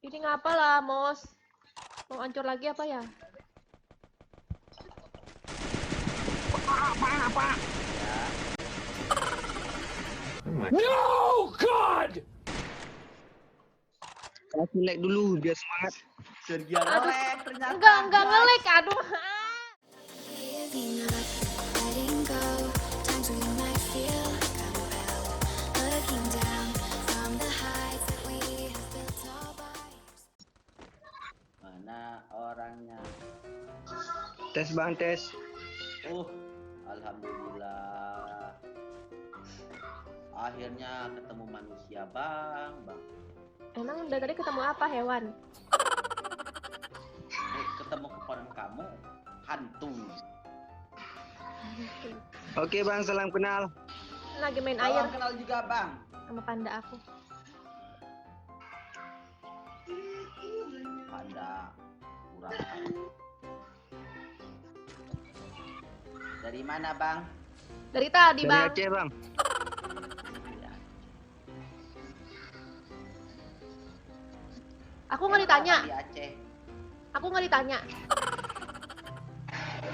Ini ngapa lah, Mos? Mau hancur lagi apa ya? Apa? No, God! Kasih like dulu biar semangat. Sergia Aduh. ngelek ternyata. Enggak ngelek, aduh. Giving up, letting go. Times we might feel like a rebel, looking down from the heights that we have built all by. Mana orangnya? Tes bang, tes. Alhamdulillah. Akhirnya ketemu manusia, Bang. Emang udah tadi ketemu apa, hewan? Ketemu keponakan kamu, hantu. Oke bang, salam kenal. Lagi main air Salam kenal juga, Bang. sama panda aku. Panda kurang tahu. Dari mana, Bang? Dari tadi, Dari Bang. Aceh bang. Ya. Aku nggak ditanya. Di Aceh. Aku nggak ditanya.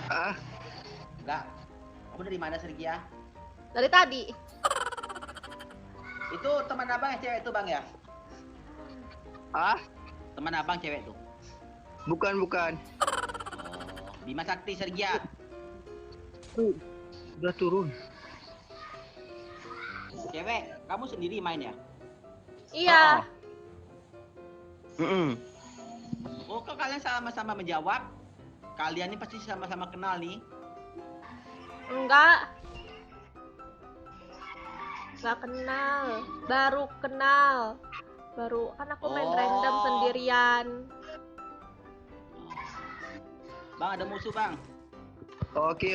Ah, Enggak. Kamu dari mana, Sergia? Dari tadi. Itu teman abang yang cewek itu, Bang, ya? ah, Teman abang cewek tuh. bukan. Oh, Bima Sakti, Sergia. Udah turun. Cewek, kamu sendiri main ya? Iya. Oh, kok kalian sama-sama menjawab? Kalian ini pasti sama-sama kenal nih. Enggak. Enggak kenal. Baru kenal. Baru kan aku main Oh. random sendirian. Bang, ada musuh, Bang. Oke.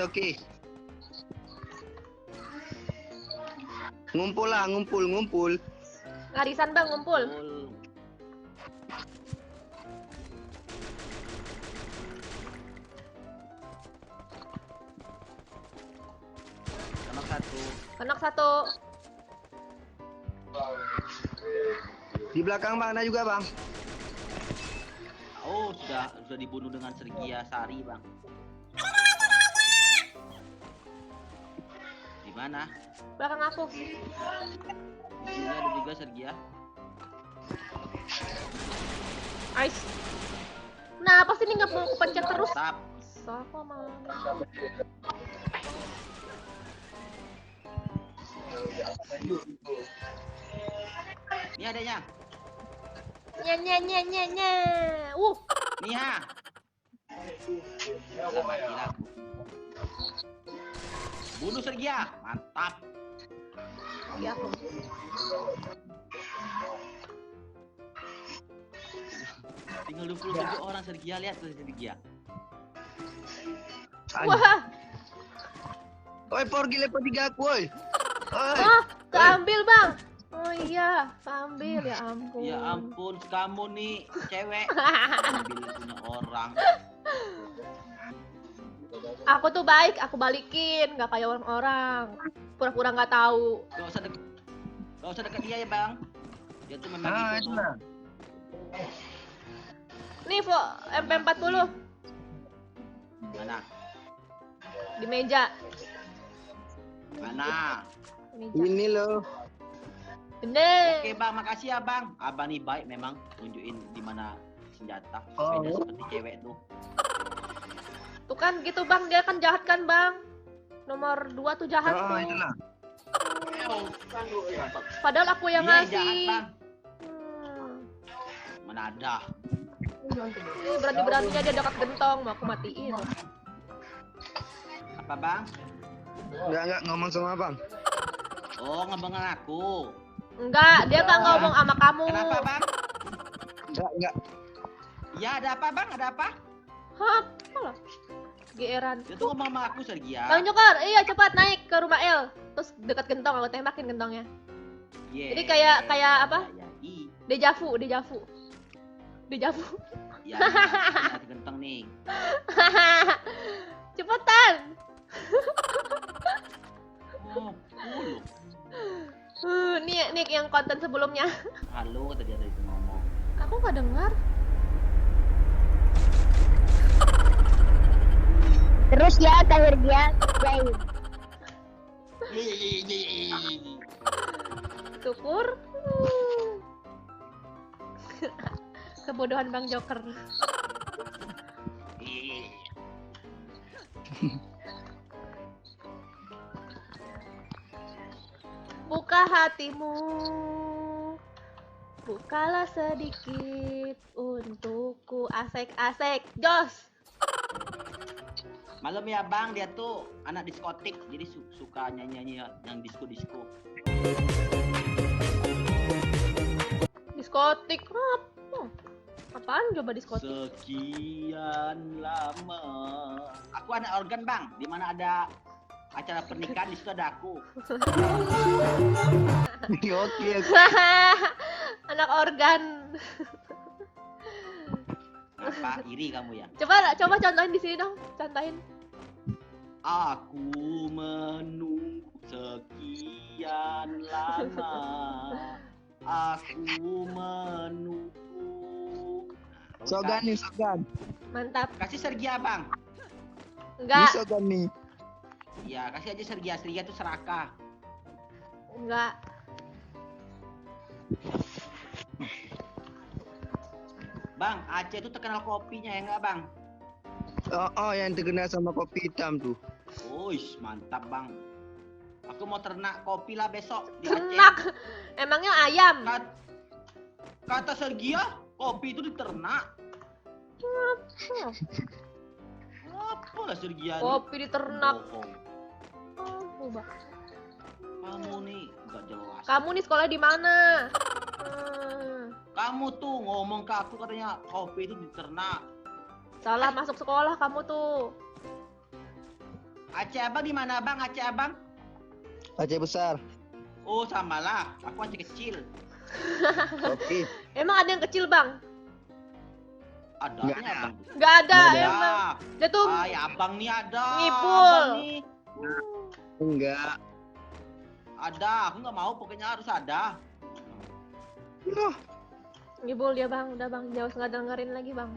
Ngumpul lah, ngumpul. Ngarisan, Bang, ngumpul. Betul. Anak satu. Anak satu. Di belakang bang ada juga bang. Oh, sudah dibunuh dengan Sergia Sari, Bang. Di mana? Belakang aku. Di sini ada juga Sergia. Ice. Nah, pasti ini nggak mau aku pencet terus. Tap. So, aku mau. Ini adanya. Nya. Nia. Udah mati lah. Bunuh Sergia. Mantap. Ya aku. Tinggal 27 orang Sergia, lihat tuh Sergia. Wah, Oi, pergi lepas 3 aku, oi. keambil, Bang. Oh iya, keambil, ya ampun. Ya ampun, kamu nih cewek. Ambil punya orang. Aku tuh baik, aku balikin, nggak kayak orang-orang. Pura-pura nggak tahu. Gak usah deket dia ya, Bang. Dia tuh memang gitu. Nah. Nih, Vo, MP40 Mana? di meja. Mana? Meja. Ini loh. Bener. Oke, Bang, makasih ya, Bang. Abang nih baik memang nunjukin di mana senjata. Oh. Beda seperti cewek tuh. Tuh kan gitu, Bang, dia kan jahat kan, Bang. Nomor 2 tuh jahat Oh, tuh. itulah. Padahal aku yang Dia jahat, ngasih. Bang. Hmm. Mana ada? Ih, berani-beraninya dia dekat gentong, mau aku matiin. Apa, Bang? Enggak ngomong sama bang. Oh, ngebangan aku. Enggak, dia nggak ngomong sama kamu. Kenapa, Bang? Enggak. Ya, ada apa, Bang? Ada apa? Hah? Alah. Geeran. Dia tuh ngomong sama aku, Sergia. Bang Jokor, iya cepat naik ke rumah El. Terus dekat gentong, aku tembakin gentongnya. Yeah. Jadi kayak apa? Ya, ya. Dejavu. Ya, ya, genteng nih. Cepetan. Oh, loh. Nih yang konten sebelumnya. Halo tadi ada itu ngomong. Aku nggak dengar. Terus ya terakhir dia kerjain. Syukur. Kebodohan Bang Joker. Buka hatimu, bukalah sedikit untukku. Asik, Jos. Malam ya bang, dia tuh anak diskotik, jadi suka nyanyi yang disco. Diskotik apa? Apaan coba diskotik? Sekian lama. Aku anak organ bang, di mana ada acara pernikahan di situ ada aku. Oke. Anak organ. Apa iri kamu ya? Coba contohin di sini dong, contohin. Aku menunggu sekian lama. Aku menunggu. Sogan nih, Sogan. Mantap. Kasih Sergia bang. Ini Enggak, Sogan nih. Ya kasih aja Sergia. Sergia tuh serakah. enggak. Bang, Aceh tuh terkenal kopinya ya enggak bang? Oh, yang terkenal sama kopi hitam tuh. Uish, mantap bang. Aku mau ternak kopi lah besok di Aceh. Ternak. Emangnya ayam? Kata Sergia, kopi itu diternak. Hmm, Apa lah Sergia nih? Kopi diternak. Bohong. Coba. Kamu nih nggak jelas. Kamu nih sekolah di mana? Kamu tuh ngomong ke aku katanya kopi itu diternak. Salah masuk sekolah kamu tuh. Aceh abang di mana bang? Aceh abang? Aceh besar. Oh samalah, aku Aceh kecil. Oke. Emang ada yang kecil bang? Ada Nggak nih abang. Nggak ada Nggak ada. emang. Dia tuh Ay, abang nih ada. Ngipul. Abang nih. Enggak. Ada, aku nggak mau pokoknya harus ada. Loh, ngibul dia bang. Udah bang, jauh nggak dengerin lagi bang.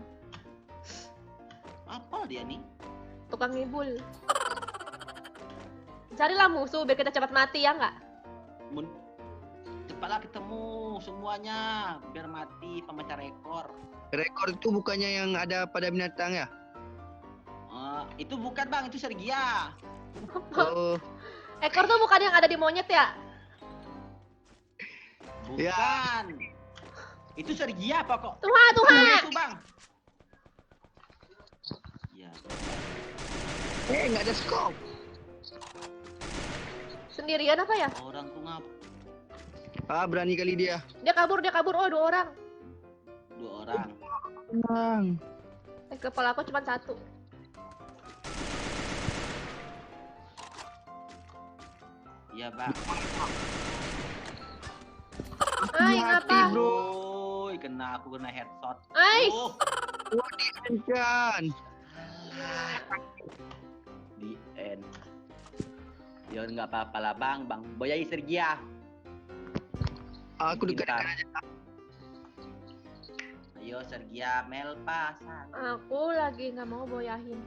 Apa dia nih? Tukang ngibul. Carilah musuh biar kita cepat mati ya nggak? Cepatlah ketemu semuanya biar mati pemecah rekor. rekor itu bukannya yang ada pada binatang ya? Itu bukan bang, itu Sergia. Oh, Ekor tuh bukan yang ada di monyet ya? Bukan. Ya. Itu Sergia apa kok? Tuhan. Itu bang. Ya. nggak ada skop. Sendirian apa ya? Orang tuh ngap. Berani kali dia. Dia kabur. Oh, 2 orang. 2 orang. Bang. Kepala aku cuma 1. Iya bang. Ay, ngapa? Bro. Woi, kena headshot. Ais. Oh, Wah, dihancurkan. di end. Ya nggak apa-apa lah bang. Boyai Sergia. Aku dekat Pintar. aja. Ayo Sergia, Melpa. Aku lagi nggak mau boyahin.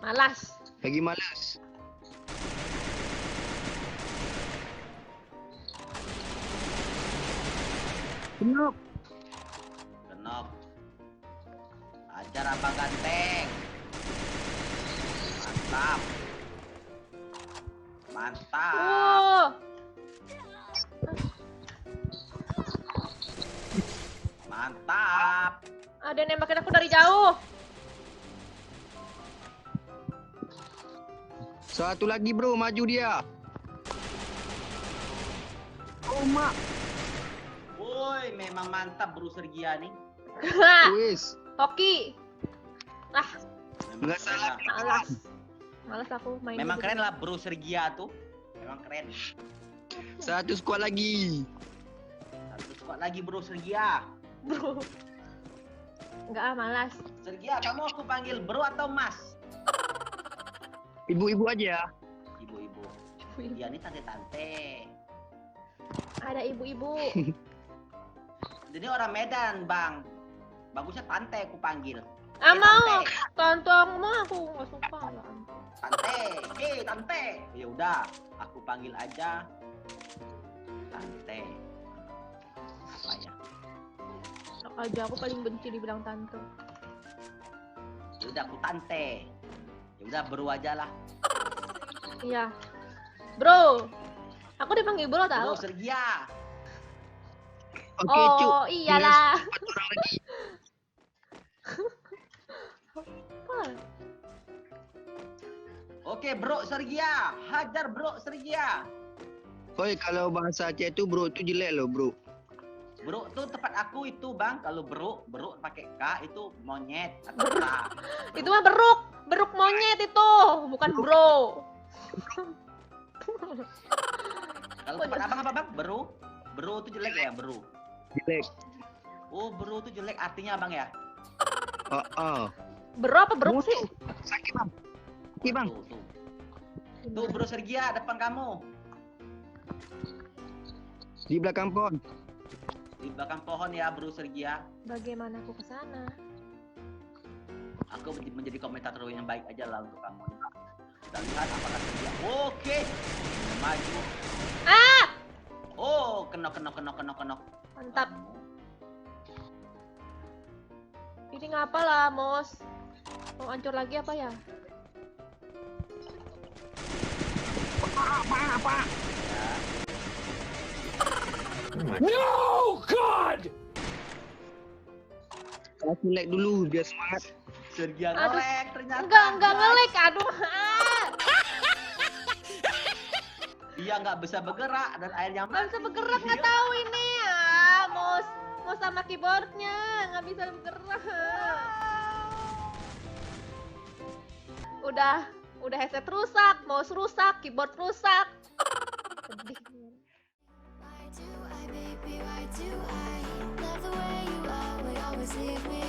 Malas. Lagi males. Kenop. Kenop. Ajar abang ganteng. Mantap. Mantap. Oh, Mantap. ada yang nembakin aku dari jauh. Satu lagi bro, maju dia. Oh mak. Woi, memang mantap bro Sergia nih. Wis. Hoki. Ah, Nggak salah. malas aku main. Memang gitu. keren lah bro Sergia tuh. Memang keren. Satu squad lagi. Satu squad lagi bro Sergia. Bro. Enggak malas. Sergia, kamu aku panggil bro atau mas? Ibu-ibu aja. Ibu-ibu. Dia nih tante-tante. Ada ibu-ibu. Ini orang Medan, Bang. Bagusnya Tante aku panggil. Mau tonton mah aku nggak suka lah. Tante, Tante. Ya udah, aku panggil aja Tante. Apa ya? Enak aja, aku paling benci dibilang tante. Ya udah aku Tante. Ya udah bro aja lah. Iya. Bro. Aku dipanggil bro Bro tau. Sergia. Oke, Cuk. Oh, iyalah. Tinggal 4 orang lagi. Apa? Oke, Bro Sergia. Hajar Bro Sergia. Oi, kalau bahasa Aceh tu bro tu jelek loh, bro. Bro tuh tempat aku itu, Bang. Kalau bro pakai K itu monyet atau K. Itu mah beruk monyet itu, bukan bro. Kalau tempat abang apa, Bang? Bro tuh jelek ya, bro. Jelek. Oh, bro tuh jelek artinya, Bang ya? Bro apa beruk sih? Sakit, Bang. Sakit, Bang. Tuh Bro Sergia depan kamu. Di belakang pohon. Di belakang pohon ya, Bro Sergia. Bagaimana aku ke sana? Aku menjadi komentator yang baik aja lah untuk kamu. Kita lihat apakah Sergia. Oke. Maju. Ah! Oh, kena. Mantap. Ini ngapa lah, Mos? Mau hancur lagi apa ya? No, God! Kasih like dulu biar semangat. Sergia Aduh. ngelek ternyata. Enggak ngelik, aduh. Ah! Dia nggak bisa bergerak dan airnya Nggak bisa bergerak, nggak tahu ini. Ah, Mos sama keyboardnya nggak bisa bergerak. Udah headset rusak, mouse rusak, keyboard rusak. Sedih. Why do I, baby, why do I love the way you are, but always leave me